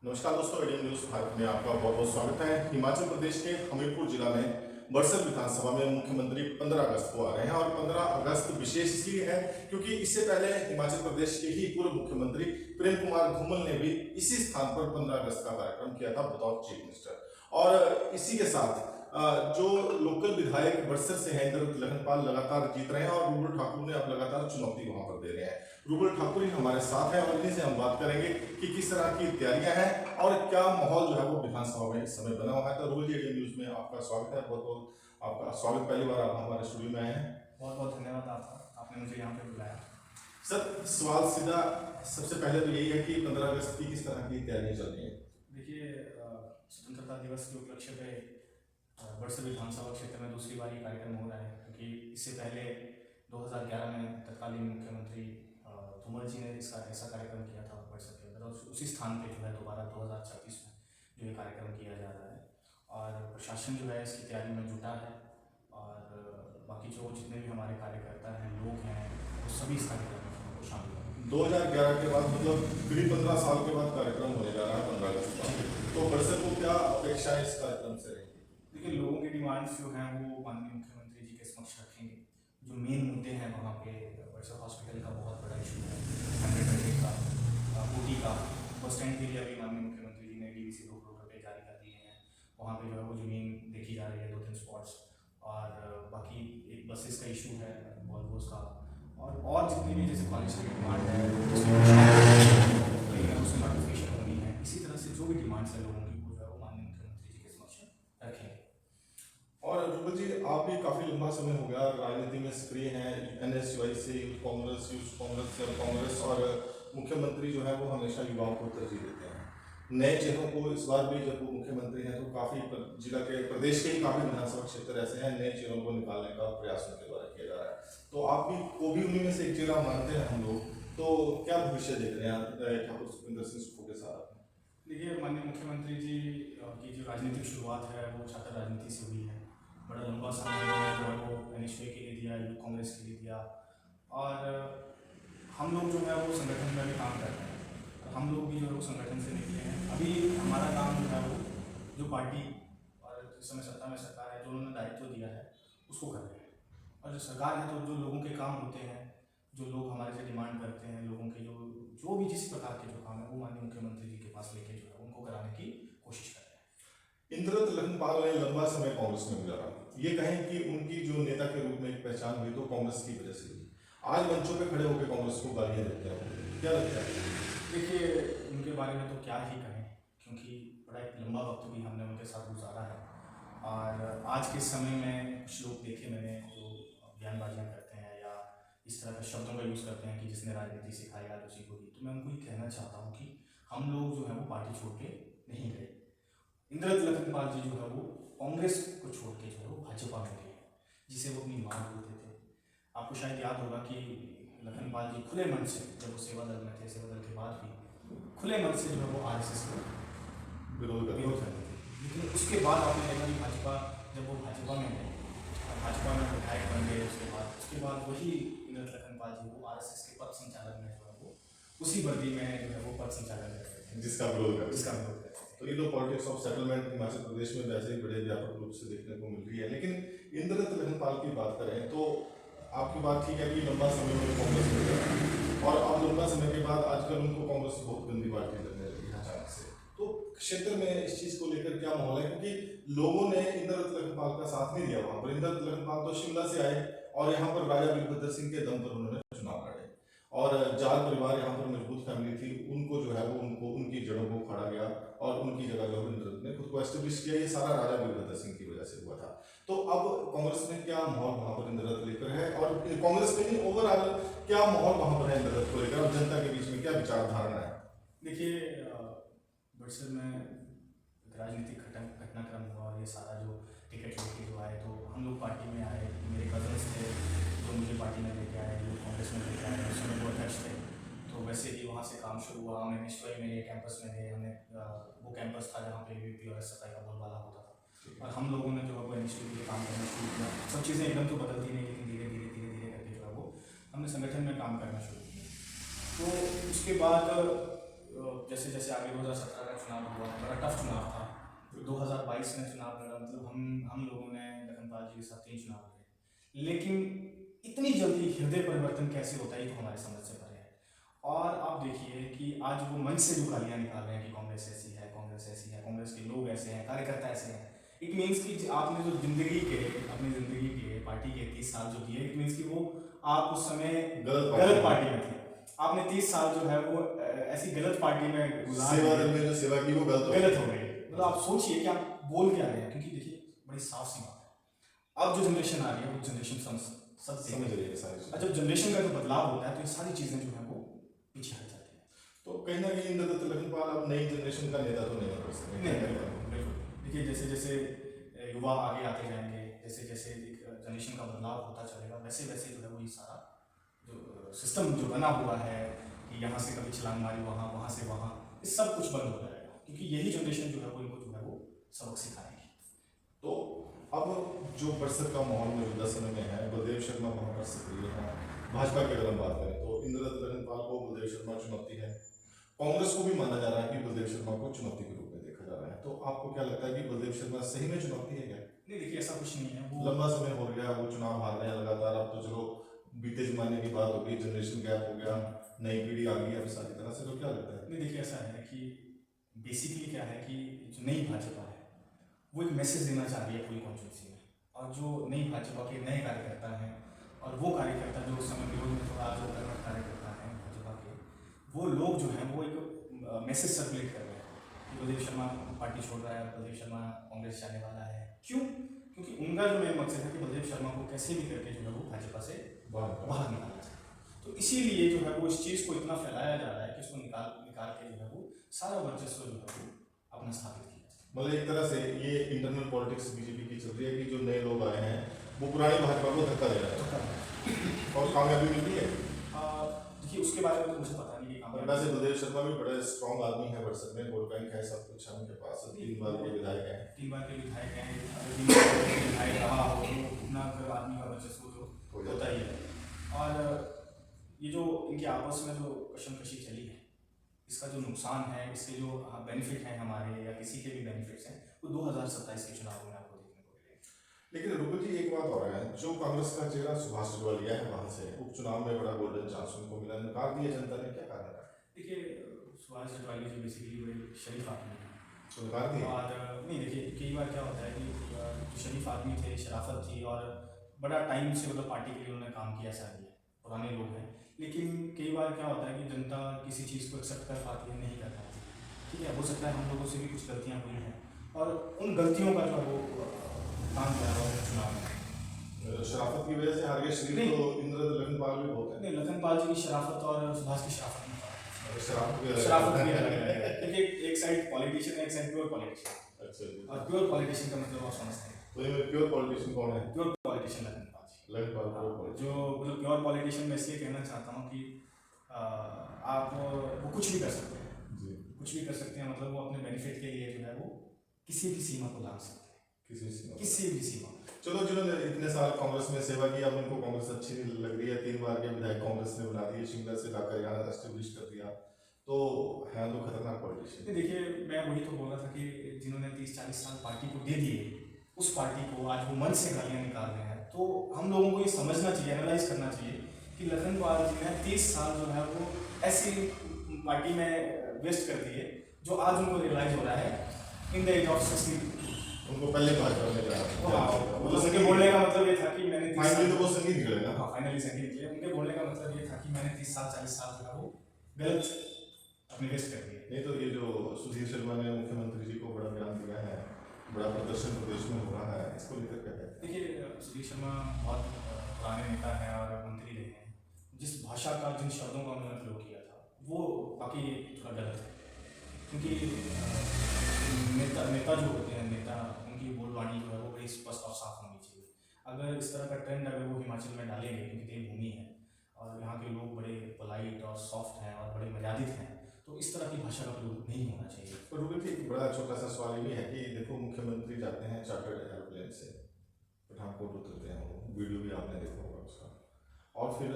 नमस्कार दोस्तों, ADM news Bharat में आपका बहुत बहुत स्वागत है। हिमाचल प्रदेश के हमीरपुर जिला में बड़सर विधानसभा में मुख्यमंत्री 15 अगस्त को आ रहे हैं और 15 अगस्त विशेष इसलिए है क्योंकि इससे पहले हिमाचल प्रदेश के ही पूर्व मुख्यमंत्री प्रेम कुमार धूमल ने भी इसी स्थान पर 15 अगस्त का कार्यक्रम किया था बतौर चीफ मिनिस्टर। और इसी के साथ जो लोकल विधायक बड़सर से हैं इंद्रदत्त लखनपाल लगातार जीत रहे हैं और रूबल ठाकुर ने अब लगातार चुनौती वहां पर दे रहे हैं। रूबल ठाकुर ही हमारे साथ हैं और इन्हीं से हम बात करेंगे कि किस तरह की तैयारियां हैं और क्या माहौल जो है वो विधानसभा में इस समय बना हुआ है। तो रूबल जी, एडीएम न्यूज में आपका स्वागत है। बहुत बहुत आपका स्वागत, पहली बार आप हमारे स्टूडियो में आए हैं। बहुत बहुत धन्यवाद आपका, आपने मुझे यहाँ पे बुलाया। सर, सवाल सीधा सबसे पहले तो यही है कि 15 अगस्त की किस तरह की तैयारियां चल रही हैं? देखिए, स्वतंत्रता दिवस के उपलक्ष्य पे बड़सर विधानसभा क्षेत्र में दूसरी बार ये कार्यक्रम हो रहा है, क्योंकि इससे पहले 2011 में तत्कालीन मुख्यमंत्री धूमल जी ने इसका ऐसा कार्यक्रम किया था बड़सर के अंदर, और उसी स्थान पे जो है दोबारा 2026 में जो ये कार्यक्रम किया जा रहा है। और प्रशासन जो है इसकी तैयारी में जुटा है, और बाकी जो जितने भी हमारे कार्यकर्ता हैं, लोग हैं, वो सभी इस कार्यक्रम में शामिल हैं। 2011 के बाद मतलब करीब 15 साल के बाद कार्यक्रम होने जा रहा है 15 अगस्त का, तो बड़सर को क्या अपेक्षाएं इस कार्यक्रम से रहेंगी? देखिए, लोगों की डिमांड्स जो हैं वो माननीय मुख्यमंत्री जी के समक्ष रखेंगे। जो मेन मुद्दे हैं वहाँ पे बड़सर हॉस्पिटल का बहुत बड़ा इशू है, 100 बेड का, ओटी का, बस स्टैंड के लिए अभी माननीय मुख्यमंत्री जी ने डीवीसी 2 करोड़ रुपये जारी कर दिए हैं। वहाँ पे जो है वो ज़मीन देखी जा रही है, 2-3 स्पॉट्स। और बाकी एक बसेस का इशू है वॉल्वोस का, और जितनी भी जैसे कॉलेज की डिमांड है उसमें नोटिफिकेशन होनी है। इसी तरह से जो भी डिमांड्स है लोगों की, वो जो है वो माननीय मुख्यमंत्री जी के समक्ष रखेंगे। और रूबल जी, आप भी काफी लंबा समय हो गया राजनीति में सक्रिय हैं, एनएसयूआई से यूथ कांग्रेस से कांग्रेस, और मुख्यमंत्री जो है वो हमेशा युवाओं को तरजीह देते हैं। नए चेहरों को इस बार भी जब वो मुख्यमंत्री हैं तो काफी जिला के प्रदेश के ही काफी विधानसभा क्षेत्र ऐसे हैं, नए चेहरों को निकालने का प्रयास उनके द्वारा किया जा रहा है। तो आप भी को भी उन्हीं में से एक चेहरा मानते हैं हम लोग, तो क्या भविष्य देख रहे हैं ठाकुर सुखविंदर सिंह सुक्खू के साथ? देखिए, माननीय मुख्यमंत्री जी की जो राजनीतिक शुरुआत है वो छात्र राजनीति से हुई है। बड़ा लंबा समय उन्होंने जो है वो एनएसयूआई के लिए दिया, यूथ कांग्रेस के लिए दिया, और हम लोग जो है वो संगठन में भी काम कर रहे हैं, और हम लोग भी जो है वो संगठन से निकले हैं। अभी हमारा काम जो है वो जो पार्टी और इस समय सत्ता में सरकार है जो उन्होंने दायित्व दिया है उसको कर रहे हैं। और जो सरकार है तो जो लोगों के काम होते हैं, जो लोग हमारे से डिमांड करते हैं, लोगों के जो भी जिस प्रकार के जो काम है वो माननीय मुख्यमंत्री जी के पास लेके जो है उनको कराने की कोशिश कर रहे हैं। इंद्रदत्त लखनपाल ने लंबा समय कांग्रेस में गुजारा, ये कहें कि उनकी जो नेता के रूप में एक पहचान हुई तो कांग्रेस की वजह से हुई। आज मंचों पे खड़े होकर कांग्रेस को गालियां देते हैं, क्या लगता है? देखिए, उनके बारे में तो क्या ही कहें, क्योंकि बड़ा एक लंबा वक्त भी हमने उनके साथ गुजारा है। और आज के समय में कुछ लोग देखे मैंने जो बयानबाजियाँ करते हैं या इस तरह के शब्दों का यूज़ करते हैं कि जिसने राजनीति सिखाई आज उसी को दी। तो मैं उनको ये कहना चाहता हूँ कि हम लोग जो है वो पार्टी छोड़ के नहीं गए। इंद्रदत्त लखनपाल जी जो है वो कांग्रेस को छोड़ के जो है वो भाजपा में गए, जिसे वो अपनी मांग बोलते थे। आपको शायद याद होगा कि लखनपाल जी खुले मन से, जब वो सेवा दल में थे, सेवा दल के बाद भी खुले मन से जो है वो आरएसएस का विरोध करते थे। लेकिन उसके बाद आपने देखा कि भाजपा, जब वो भाजपा में गए, भाजपा में विधायक बन गए, उसके बाद वही इंद्रदत्त लखनपाल जी वो आरएसएस के पथ संचालक में जो है वो उसी वर्दी में जो है वो पथ संचालन करते थे, जिसका विरोध करते थे। तो ये तो politics of settlement Himachal Pradesh में वैसे ही बड़े व्यापक रूप से देखने को मिल रही है। लेकिन इंद्रदत्त लखनपाल की बात करें तो आपकी बात ठीक है कि लंबा समय में कांग्रेस में गया और अब लंबा समय के बाद आजकल उनको कांग्रेस बहुत गंदी पार्टी लगने लगी है अचानक से। तो क्षेत्र में इस चीज को लेकर क्या माहौल है, क्योंकि लोगों ने इंद्रदत्त लखनपाल का साथ नहीं दिया वहां पर। इंद्रदत्त लखनपाल तो शिमला से आए और यहाँ पर राजा वीरभद्र सिंह के दम पर उन्होंने चुनाव लड़े, और जाट परिवार यहाँ पर मजबूत फैमिली थी, उनको जो है वो उनको उनकी जड़ों को उखाड़ा गया और उनकी जगह जो इंद्रदत्त ने खुद को एस्टेब्लिश किया। ये सारा राजा वीरभद्र सिंह की वजह से हुआ था। तो अब कांग्रेस में क्या माहौल वहां पर इंद्रदत्त लेकर है, और कांग्रेस में नहीं ओवरऑल क्या माहौल वहां पर है इंद्रदत्त को लेकर, और जनता के बीच में क्या विचारधारणा है? देखिए, बड़सर में राजनीतिक घटनाक्रम हुआ, और ये सारा जो टिकट लेके जो आए, तो हम लोग पार्टी में आए, मेरे कजन्स थे जो मुझे पार्टी में लेके आए, जो कांग्रेस में लेके आए, उसमें वो अध्यक्ष थे। तो वैसे ही वहाँ से काम शुरू हुआ, हम एनएसयूआई में ये कैंपस में गए, हमने वो कैंपस था जहाँ पे यूपी और सफाई का बोलबाला होता था, और हम लोगों ने जो है वो एनएसयूआई के लिए काम करना शुरू किया। सब चीज़ें एकदम तो बदलती नहीं, लेकिन धीरे धीरे धीरे धीरे करके जो है वो हमने संगठन में काम करना शुरू किया। तो उसके बाद जैसे जैसे आगे 2017 का चुनाव हुआ, बड़ा टफ चुनाव था। फिर 2022 में चुनाव लड़ा, मतलब हम लोगों ने लखनपाल जी के साथ 3 चुनाव लड़े, लेकिन इतनी जल्दी हृदय परिवर्तन कैसे होता है ये तो हमारे समझ से परे है। और आप देखिए कि आज वो मंच से जो गालियाँ निकाल रहे हैं कि कांग्रेस ऐसी है, कांग्रेस ऐसी है, कांग्रेस के लोग ऐसे हैं, कार्यकर्ता ऐसे हैं, इट मीन्स कि आपने जो अपनी ज़िंदगी के पार्टी के 30 साल जो दिए, इट मीन्स कि वो आप उस समय गलत पार्टी में थे। आपने 30 साल जो है वो ऐसी गलत पार्टी में गुजार में जो सेवा की वो गलत हो गई। मतलब आप सोचिए कि आप बोल क्या रहे हैं, क्योंकि देखिए बड़ी साफ सी बात है, अब जो जनरेशन आ रही है वो जनरेशन सब समझ रही है सारी चीजें। जब जनरेशन का जो बदलाव होता है तो ये सारी चीज़ें जो है वो पीछे हट जाती हैं। तो कहीं ना कहीं इंद्रदत्त लखनपाल अब नई जनरेशन का नेता तो नहीं बन सकते। बिल्कुल। देखिए जैसे जैसे युवा आगे आते जाएंगे, जैसे जैसे एक जनरेशन का बदलाव होता चलेगा, वैसे वैसे जो है वो ये सारा जो सिस्टम जो बना हुआ है कि यहाँ से कभी छलांग मारी वहाँ, वहाँ से वहाँ, ये सब कुछ बंद हो जाएगा, क्योंकि यही जनरेशन जो है वो इनको जो है वो सबक सिखाएगी। तो अब जो बरसत का माहौल मौजूदा समय में है, बलदेव शर्मा वहाँ पर सक्रिय हैं। भाजपा की अगर हम बात करें तो इंद्रदत्त लखनपाल को बलदेव शर्मा चुनौती है, कांग्रेस को भी माना जा रहा है कि बलदेव शर्मा को चुनौती के रूप में देखा जा रहा है। तो आपको क्या लगता है कि बलदेव शर्मा सही में चुनौती है क्या? नहीं, देखिए ऐसा कुछ नहीं है। वो लंबा समय हो गया, वो चुनाव हार रहे हैं लगातार। अब तो चलो बीते जमाने की बात हो गई, जनरेशन गैप हो गया, नई पीढ़ी आ गई अब सारी तरह से। तो क्या लगता है? नहीं, देखिए ऐसा है कि बेसिकली क्या है कि जो नई भाजपा है वो एक मैसेज देना चाह रही है पूरी कॉन्स्टिट्यूंसी में, और जो नई भाजपा के नए कार्यकर्ता हैं और वो कार्यकर्ता जो उस समय विरोध में थोड़ा जो कर्मठ कार्यकर्ता हैं भाजपा के, वो लोग जो हैं वो एक मैसेज सर्कुलेट कर रहे हैं कि बलदेव शर्मा पार्टी छोड़ रहा है, बलदेव शर्मा कांग्रेस जाने वाला है। क्यों? क्योंकि उनका जो मेन मकसद है कि बलदेव शर्मा को कैसे भी करके जो है वो भाजपा से बाहर निकालना चाहिए। तो इसीलिए जो है वो इस चीज़ को इतना फैलाया जा रहा है कि उसको निकाल के जो है वो सारा वर्चस्व जो है वो अपना स्थापित किया जाए। मतलब एक तरह से ये इंटरनल पॉलिटिक्स बीजेपी की चल रही है कि जो नए लोग आए हैं वो पुरानी भाजपा को धक्का दे रहे हैं और कामयाबी मिल रही है। देखिए उसके बारे में तो मुझे पता नहीं और वैसे बलदेव शर्मा भी बड़े स्ट्रॉन्ग आदमी है, बरसत में वोट बैंक है, सब कुछ है उनके पास। 3 बार के विधायक हैं। 3 बार के विधायक हैं, अगर 3 बार के विधायक रहा हो तो उतना फिर आदमी का वर्चस्व तो होता ही है। और ये जो इनके आपस में जो कशमकशी चली है, इसका जो नुकसान है, इसके जो बेनिफिट हैं हमारे या किसी के भी बेनिफिट्स हैं, वो 2027 के चुनाव में आपको देखने को मिलेंगे। लेकिन रुकु जी, एक बात और है, जो कांग्रेस का चेहरा सुभाष जरवालिया है वहां से उपचुनाव में बड़ा गोल्डन चांस उनको मिला, नकार दिया जनता ने, क्या कारण है? देखिए सुभाष जरवालिया जो बेसिकली बड़े शरीफ आदमी हैं, तो नकार दिया। और नहीं देखिए कई बार क्या होता है कि जो शरीफ आदमी थे, शराफत थी और बड़ा टाइम से मतलब पार्टी के लिए उन्होंने काम किया, ऐसा नहीं है, पुराने लोग हैं। लेकिन कई बार क्या होता है कि जनता किसी चीज़ को एक्सेप्ट कर पाती है, नहीं कर पाती। ठीक है, हो सकता है हम लोगों से भी कुछ गलतियाँ हुई हैं और उन गलतियों का जो है वो काम किया हुआ है चुनाव में। शराफत की वजह से हार गए शरीफ, तो इंद्रदत्त लखनपाल भी बहुत है। नहीं, लखनपाल जी की शराफत और सुभाष की शराफत में शराफत भी अलग है, क्योंकि एक साइड पॉलिटिशियन है, एक साइड प्योर पॉलिटिशियन। अच्छा जी। और प्योर पॉलिटिशियन का मतलब आप समझते हैं। तो ये प्योर पॉलिटिशियन कौन है? Pure politician Lakhanpal ji. Lakhanpal pure politician. जो मतलब प्योर पॉलिटिशियन मैं इसलिए कहना चाहता हूँ कि आप वो कुछ भी कर सकते हैं जी, कुछ भी कर सकते हैं, मतलब वो अपने बेनिफिट के लिए जो है वो किसी भी सीमा को लांघ सकते हैं, किसी भी सीमा। चलो, जिन्होंने इतने साल कांग्रेस में सेवा की, अब उनको कांग्रेस अच्छी नहीं लग रही है, 3 बार के विधायक कांग्रेस ने बना दिए, शिमला से लाकर यहाँ एस्टेब्लिश कर दिया, तो है तो खतरनाक पॉलिटिशियन। देखिए मैं वही तो बोल रहा था कि जिन्होंने 30-40 साल पार्टी को दे दिए, उस पार्टी को आज वो मन से गालियाँ निकाल रहे हैं, तो हम लोगों को ये समझना चाहिए, एनालाइज करना चाहिए कि लखनपाल जी ने 30 साल जो है वो ऐसी पार्टी में वेस्ट कर दिए जो आज उनको रियलाइज हो रहा है इन द एज ऑफ 60। उनको पहले भाजपा में जाना, उनके बोलने का मतलब ये था कि मैंने फाइनली तो वो संगीत निकले ना। हाँ, फाइनली संगीत निकले। उनके बोलने का मतलब ये था कि मैंने 30 साल 40 साल जो है वो गलत अपने वेस्ट कर दिए। नहीं तो ये जो सुधीर शर्मा ने मुख्यमंत्री जी को बड़ा बयान दिया है, बड़ा प्रदर्शन प्रदेश में हो रहा है, इसको लेकर क्या कहते हैं? देखिए सुधीर शर्मा बहुत पुराने नेता हैं और मंत्री रहे हैं। जिस भाषा का, जिन शब्दों का उन्होंने प्रयोग किया था वो बाकी थोड़ा गलत है, क्योंकि नेता जो होते हैं, नेता उनकी बोलवाणी जो है वो बड़ी स्पष्ट और साफ होनी चाहिए। अगर इस तरह का ट्रेंड अगर वो हिमाचल में डालेंगे, क्योंकि देवभूमि है और यहाँ के लोग बड़े पोलाइट और सॉफ्ट हैं और बड़े मर्यादित हैं, तो इस तरह की भाषा का प्रयोग नहीं होना चाहिए। पर रूबी जी, बड़ा छोटा सा सवाल ये है कि देखो, मुख्यमंत्री जाते हैं चार्टर्ड एयरप्लेन से, पठानकोट उतरते हैं, वो वीडियो भी आपने देखा होगा उसका, और फिर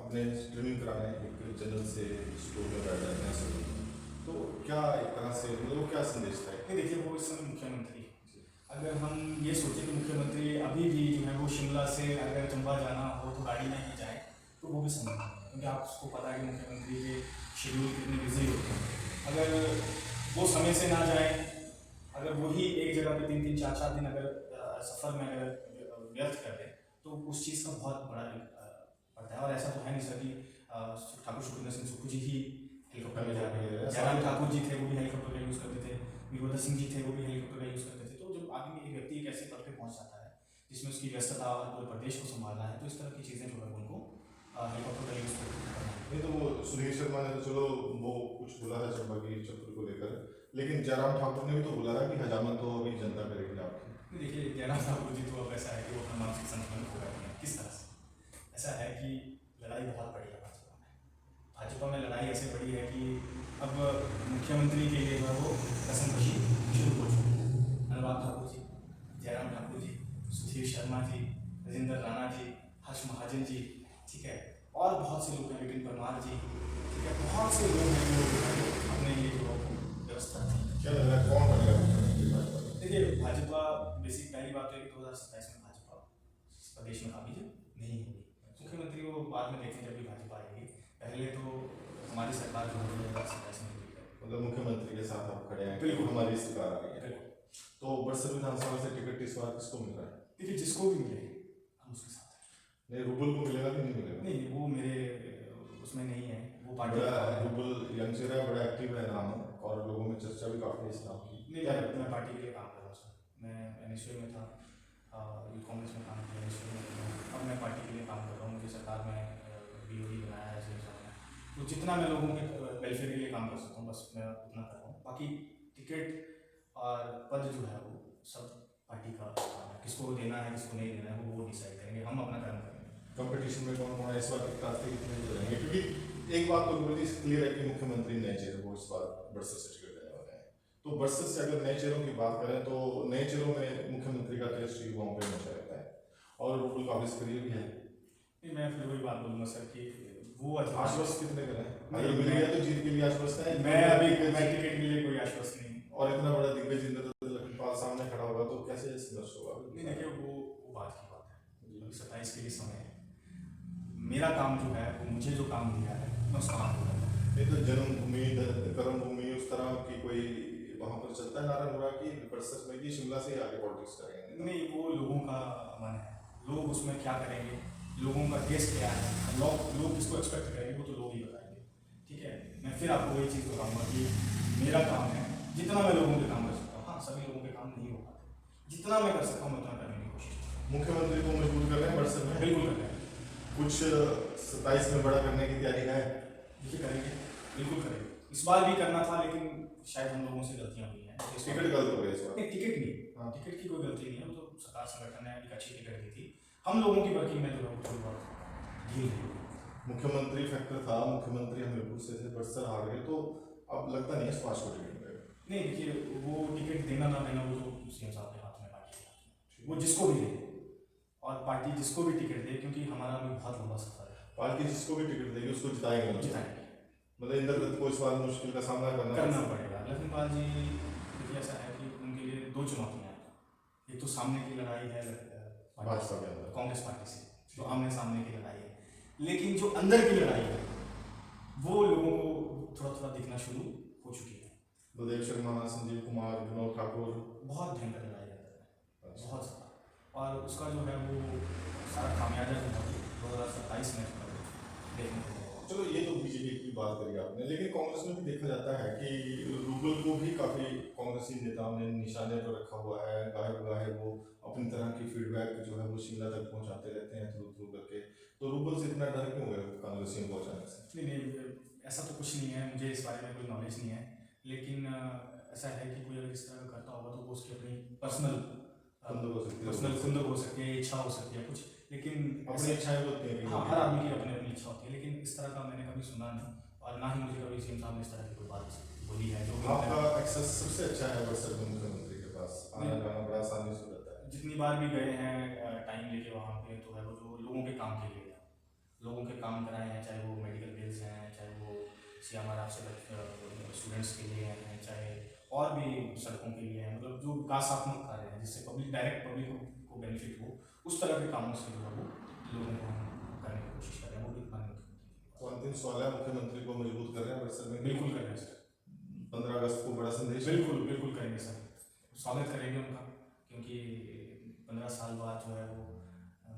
अपने ट्रेनिंग कराने एक जनरल से स्टोर में बैठ जाते हैं सब, क्या संदेश था? नहीं देखिए, वो इस समय मुख्यमंत्री है। अगर हम ये सोचें कि मुख्यमंत्री अभी भी जो है वो शिमला से अगर चंबा जाना हो तो गाड़ी में ही जाए, तो वो भी संभव नहीं है, क्योंकि आपको पता है कि मुख्यमंत्री के शेड्यूल कितने बिजी होते हैं। अगर वो समय से ना जाए, अगर वही एक जगह पे 3-3, 4-4 दिन अगर सफ़र में अगर व्यर्थ कर दे, तो उस चीज़ का बहुत बड़ा पड़ता है। और ऐसा तो है नहीं सर कि ठाकुर सुखविंदर सिंह सुक्खू जी ही हेलीकॉप्टर में जा रहे हैं। जयराम ठाकुर जी थे, वो भी हेलीकॉप्टर का यूज़ करते थे। वीरभद्र सिंह जी थे, वो भी हेलीकॉप्टर का यूज़ करते थे। तो जब आदमी, एक व्यक्ति एक ऐसे पद पे पहुंच जाता है जिसमें उसकी व्यस्तता और पूरे प्रदेश को संभालना है, तो इस तरह की चीज़ें जो है उनको हेलीकॉप्टर का यूज़ करना है। नहीं तो वो सुनील शर्मा ने तो चलो वो कुछ बोला है चंबा की चक्र को लेकर, लेकिन जयराम ठाकुर ने भी तो बोला है कि हजामत तो अभी जनता करेगी आपकी। नहीं देखिए, जयराम ठाकुर जी तो अब ऐसा है कि वो अपना मानसिक संतुलन खो बैठे हैं। किस तरह से? ऐसा है कि लड़ाई बहुत बड़ी है भाजपा में। भाजपा में लड़ाई ऐसे बड़ी है कि अब मुख्यमंत्री के लिए जो है वो कसमकशी शुरू हो चुकी है। अनुराग ठाकुर जी, जयराम ठाकुर जी, सुधीर शर्मा जी, राजेंद्र राणा जी, हर्ष महाजन जी, ठीक है, और बहुत से लोग हैं, विपिन परमार जी, ठीक है, बहुत से लोग हैं जो अपने ये जो व्यवस्था थी। क्या लग रहा है कौन बनेगा मुख्यमंत्री भाजपा का? देखिए, भाजपा बेसिक पहली बात तो है कि 2027 में भाजपा प्रदेश में काबिज नहीं होगी। मुख्यमंत्री को बाद में देखें जब भी भाजपा आएगी। पहले तो हमारी सरकार जो है 2027 में होगी। मतलब मुख्यमंत्री के साथ आप खड़े हैं, बिल्कुल। हमारी सरकार आ रही है। बिल्कुल। तो बरसर विधानसभा से टिकट इस बार किसको मिल रहा है? देखिए, जिसको भी मिले हम उसके साथ हैं। नहीं, रूबल को मिलेगा कि नहीं मिलेगा? नहीं, वो मेरे उसमें नहीं है, वो पार्टी बड़ा का है। रूबल यंग चेहरा है, बड़ा एक्टिव है नाम, और लोगों में चर्चा भी काफी है इस नाम की। नहीं, मैं पार्टी के लिए काम कर रहा हूँ सर। मैं एनएसयू में था, यूथ कांग्रेस में काम किया, एनएसयू में था। अब मैं पार्टी के लिए काम कर रहा हूँ। मुझे सरकार में बीओडी बनाया है सीएम साहब ने, तो जितना मैं लोगों के वेलफेयर के लिए काम कर सकता हूँ बस मैं उतना कर रहा हूँ। बाकी टिकट और पद जो है वो सब पार्टी का काम है। किसको देना है, किसको नहीं देना है, वो डिसाइड करेंगे। हम अपना कर्म करेंगे। कंपटीशन में कौन कौन है इस बार के रास्ते कितने जो रहेंगे? क्योंकि एक बात तो बिल्कुल क्लियर है कि मुख्यमंत्री नए चेहरे को इस बार बरसर से टिकट देने वाले हैं। तो बरसर से अगर नए चेहरों की बात करें तो नए चेहरों में मुख्यमंत्री का टेस्ट युवाओं पे हमेशा रहता है और रूबल काफी सक्रिय भी है। नहीं, मैं फिर वही बात बोलूँगा सर कि वो आश्वस्त कितने करें? नहीं, अगर मिल गया तो जीत के लिए आश्वस्त है? मैं टिकट के लिए कोई आश्वस्त नहीं। और इतना बड़ा दिग्गज इंद्र लखनपाल सामने खड़ा होगा तो कैसे संघर्ष होगा? नहीं देखिए, वो बात की बात है। अभी 27 के लिए समय है। मेरा काम जो है वो मुझे जो काम दिया है मैं उस काम को करूँगा। नहीं तो जन्मभूमि कर्मभूमि उस तरह की कोई वहाँ पर चलता है नारा नुरा की बरसर में कि शिमला से ही आगे पॉलिटिक्स करेंगे? नहीं, वो लोगों का मन है, लोग उसमें क्या करेंगे, लोगों का टेस्ट क्या है, लोग किसको एक्सपेक्ट करेंगे, वो तो लोग ही बताएंगे। ठीक है, मैं फिर आपको वही चीज़ बताऊँगा कि मेरा काम है जितना मैं लोगों के काम कर सकता हूँ। हाँ, सभी लोगों के काम नहीं हो पाते, जितना मैं कर सकता हूँ मैं उतना करने की कोशिश करता हूँ। मुख्यमंत्री को मजबूर कर रहे हैं बरसर में? बिल्कुल कर रहे हैं। कुछ 27 में बड़ा करने की तैयारी है? देखिए, करेंगे, बिल्कुल करेंगे। इस बार भी करना था लेकिन शायद हम लोगों से गलतियाँ हुई हैं। टिकट गलत हो गया इस बार? नहीं, टिकट नहीं, हाँ। टिकट की कोई गलती नहीं है। वो तो सरकार संगठन ने एक अच्छी टिकट दी थी। हम लोगों की वर्किंग में जो है वो थोड़ी बहुत ढील है। मुख्यमंत्री फैक्टर था, मुख्यमंत्री हमीरपुर से थे, बरसर हार गए, तो अब लगता नहीं है सुभाष को टिकट मिलेगा। नहीं देखिए, वो टिकट देना ना देना वो तो सीएम साहब के हाथ में, पार्टी के हाथ में, वो जिसको भी दे और पार्टी जिसको भी टिकट दे, क्योंकि हमारा भी बहुत लंबा सफर है। पार्टी जिसको भी टिकट देगी उसको जिताएंगे ना? जिताएंगे, मतलब इंद्रदत्त को इस बार मुश्किल का सामना करना पड़ेगा। लखनपाल जी, देखिए ऐसा है कि उनके लिए दो चुनौतियाँ हैं। एक तो सामने की लड़ाई है भाजपा के अंदर, कांग्रेस पार्टी से, जो आमने सामने की लड़ाई है, लेकिन जो अंदर की लड़ाई है वो लोगों को थोड़ा थोड़ा दिखना शुरू हो चुकी है। बलदेव शर्मा, संजीव कुमार, विनोद ठाकुर, बहुत भयंकर लड़ाई है अंदर में, बहुत ज़्यादा। और उसका जो है वो सारा खामियाजा जो है 2027 में देखने को मिलेगा। चलो ये तो बीजेपी की बात करी आपने, लेकिन कांग्रेस में भी देखा जाता है कि रूबल को भी काफी कांग्रेसी नेताओं ने निशाने पर रखा हुआ है। गाहे बगाहे वो अपनी तरह की फीडबैक जो है वो शिमला तक पहुंचाते रहते हैं थ्रू थ्रू करके। तो रूबल से इतना डर क्यों है कांग्रेसियों को अचानक से? नहीं, ऐसा तो कुछ नहीं है, मुझे इस बारे में कोई नॉलेज नहीं है। लेकिन ऐसा है कि कोई अगर इस तरह का करता होगा तो वो उसकी अपनी पर्सनल खुंदक हो सकती है, इच्छा हो सकती है कुछ, लेकिन अपनी इच्छाएं होती हैं। हाँ, हर आदमी की अपनी अपनी इच्छा होती है, लेकिन इस तरह का मैंने कभी सुना नहीं और ना ही मुझे कभी सीएम साहब ने इस तरह की कोई बात बोली है। जो आपका एक्सेस सबसे अच्छा है बरसर में मुख्यमंत्री के पास, आना जाना बड़ा आसानी से रहता है। जितनी बार भी गए हैं टाइम लेके वहाँ पे, तो है वो जो लोगों के काम के लिए है, लोगों के काम कराए हैं, चाहे वो मेडिकल बिल्स हैं, चाहे वो CMR आपसे स्टूडेंट्स के लिए हैं, चाहे और भी सड़कों के लिए हैं, मतलब जो विकासात्मक कार्य हैं जिससे डायरेक्ट पब्लिक को बेनिफिट हो, उस तरह के कामों से जो है वो लोगों को हम करने की कोशिश कर रहे हैं। वो भी माननीय मुख्यमंत्री तो अंतिम सवाल है, मुख्यमंत्री को मजबूत कर रहे हैं बरसर में? बिल्कुल करेंगे सर, 15 अगस्त को बड़ा संदेश? बिल्कुल बिल्कुल करेंगे सर, स्वागत करेंगे उनका, क्योंकि 15 साल बाद जो है वो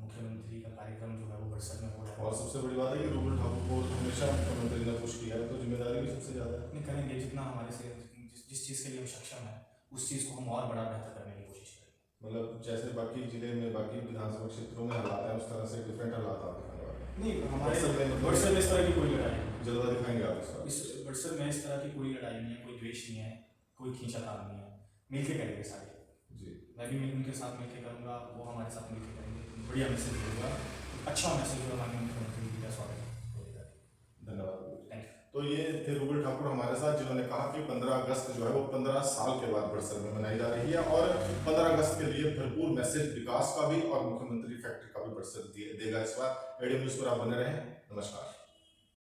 मुख्यमंत्री का कार्यक्रम जो है वो बरसर में हो रहा है। और सबसे बड़ी बात है कि रूबल ठाकुर को हमेशा मुख्यमंत्री ने पुश किया है, तो जिम्मेदारी भी सबसे ज्यादा है। नहीं करेंगे, जितना हमारे से जिस चीज़ के लिए हम सक्षम है उस चीज़ को हम और बड़ा बेहतर करने की कोशिश करेंगे। मतलब जैसे बाकी जिले में, बाकी विधानसभा क्षेत्रों में हालात हैं, उस तरह से डिफरेंट हालात आप दिखाने वाले हैं। नहीं हमारे बरसर में मतलब बरसर में इस तरह की कोई लड़ाई नहीं है, जलवा दिखाएंगे आप इस बार? इस बरसर में इस तरह की कोई लड़ाई नहीं है, कोई द्वेष नहीं है, कोई खींचातान नहीं है, मिलके करेंगे सारे जी। मैं भी उनके साथ मिलकर करूँगा, वो हमारे साथ मिलकर करेंगे, बढ़िया मैसेज होगा, अच्छा मैसेज होगा माननीय मुख्यमंत्री जी का स्वागत होगा। धन्यवाद। Thank you. तो ये थे रूबल ठाकुर हमारे साथ, जिन्होंने कहा कि 15 अगस्त जो है वो 15 साल के बाद बरसर में मनाई जा रही है और 15 अगस्त के लिए भरपूर मैसेज विकास का भी और मुख्यमंत्री फैक्ट्री का भी बरसर देगा इस बार। एडीएम न्यूज़ पर आप बने रहें। नमस्कार।